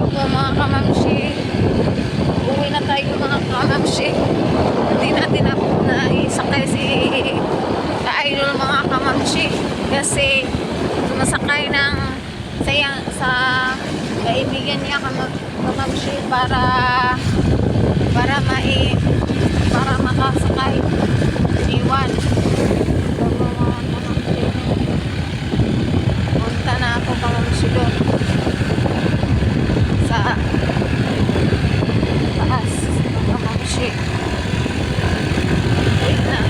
po mga kamamshi. Uwi na tayo mga kamamshi. Hindi natin ako na isakay si ka-idol mga kamamshi. Kasi sumasakay ng sayang sa kaibigan niya kamamshi para makasakay. Iwan. Punta na ako kamamshi doon. Sa taas kamamshi. Wait na.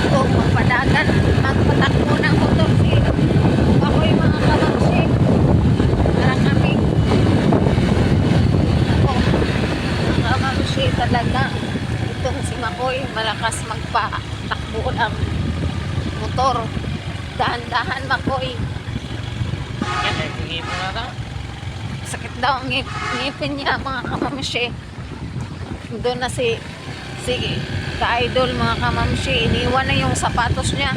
Tapos magpadagan magpatakbo ng motor si ako'y mga kamamshi. Parang kami ako mga kamamshi talaga. Itong si Makoy malakas magpatakbo ng motor. Dahan-dahan Makoy. Sakit daw ang ngipin niya mga kamamshi. Doon na si ka-idol mga kamamshi. Iniwan na yung sapatos niya.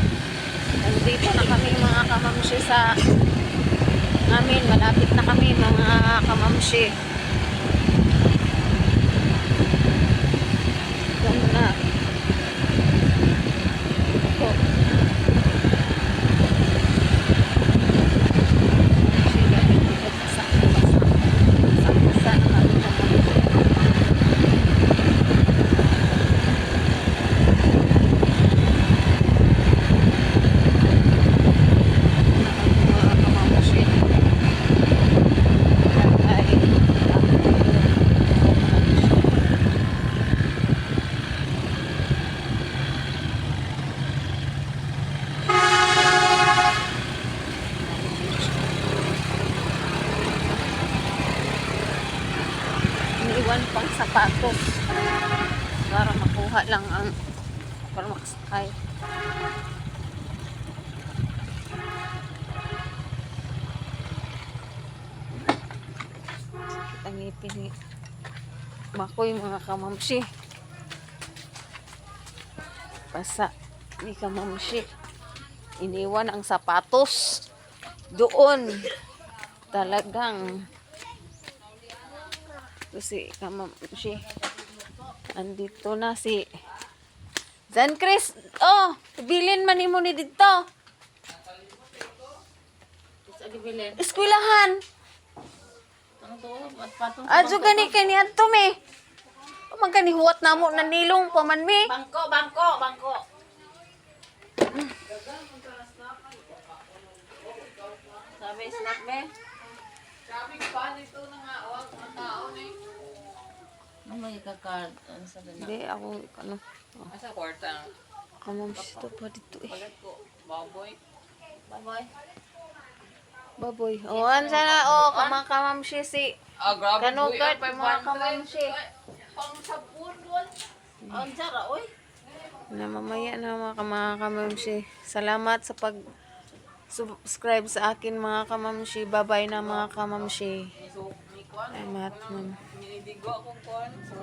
Nandito na kami mga kamamshi sa amin. Malapit na kami mga kamamshi. Doon na. Ito. Iniwan pang sapatos para makuha lang ang para makasakay. Sakit ang ngipin ni Makoy mga kamamshi. Basa ni kamamshi. Iniwan ang sapatos doon. Talagang si kamamshi. Andito na si Jan Chris. Oh, bilin man mo ni dito. Eskwelahan. Adyo gani kani adto me. Magkani huwat namo nanilong pa man me. Bangko. Sabi snack be. Sabi pa dito na nga wag ang tao ni. May ka-card ano sa dana. Hindi ako ano. Asa kwarta? Kamamshi to pa dito eh. Palit ko. Baboy. Baboy. Oh, sana oh kamamshi si Grabe. Kanugat mga kamamshi. Pang sabon doon. Ang sara oy. Na mamaya na mga kamamshi. Salamat sa pag subscribe sa akin mga kamamshi. Bye-bye na mga kamamshi. So, ni kwan. Salamat. Nilidigo akong kwan. So,